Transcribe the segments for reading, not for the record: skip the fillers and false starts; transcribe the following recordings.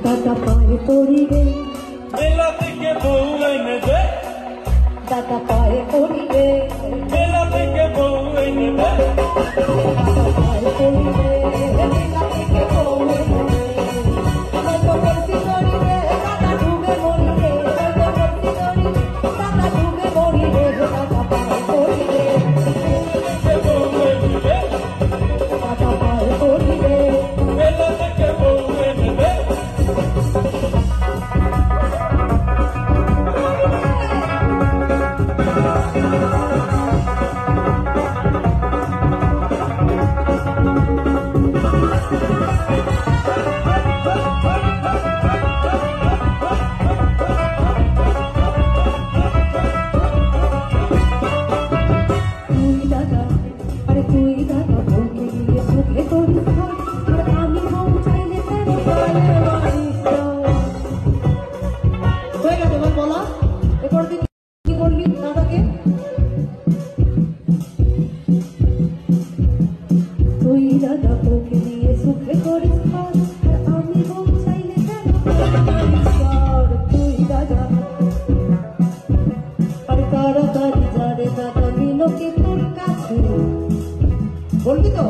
দাদা পায়ে পড়ি রে মেলা থেকে বউ এনে দে, দাদা পায়ে পড়ি রে মেলা থেকে বউ এনে দে, দাদা পায়ে পড়ি রে মেলা থেকে বউ এনে দে। আমার তো বলছি করি রে দাদা ডুবে মরি রে, আমার তো বলছি করি দাদা ডুবে মরি রে, দাদা পায়ে পড়ি রে বউ এনে দে, দাদা পায়ে পড়ি রে। মেলা থেকে বউ এনে দে। বলবি তো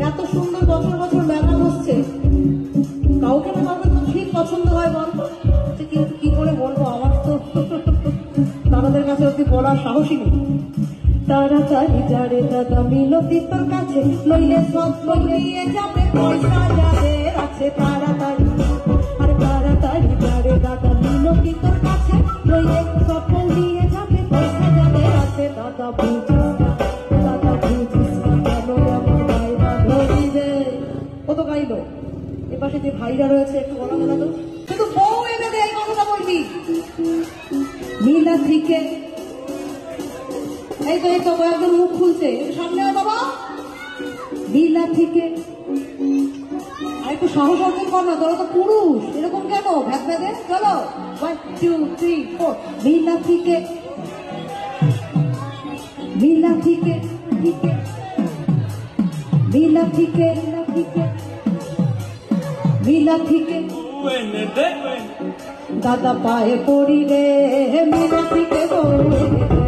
এত সুন্দর বছর বছর মেলা বসছে, কাউকে না কাউকে তো ঠিক পছন্দ হয় বল, কিন্তু কি করে বলবো, আমার তো দাদাদের কাছে অব্দি বলার সাহসই নেই। তাড়াতাড়ি যারে দাদা মিনতি তোর কাছে, নইলে সব নিয়ে যাবে পয়সা যাদের আছে। তাড়াতাড়ি আর তাড়াতাড়ি যারে দাদা মিনতি তোর কাছে, নইলে সব নিয়ে যাবে পয়সা যাদের আছে। দাদা বুঝিস না, দাদা বুঝিস না কেন আমার ভাইরা ধরি রে। ও তো গাইলো, এপাশে যে ভাইরা রয়েছে একটু বলা গেল তো, কিন্তু বউ এনে দে এই কথাটা বলবি। নীলা থেকে এই তো একদম মুখ খুলছে, সামনে আয় বাবা। নীলা থেকে আর একটু সাহস অর্জন কর না, তোরা তো পুরুষ, এরকম কেন ভ্যাক ভ্যাকে। চলো 1 2 3 4। নীলা থেকে, নীলা থেকে, নীলা থেকে, নীলা থেকে বউ এনে দে, দাদা পায়ে পড়ি রে, নীলা থেকে বউ এনে দে।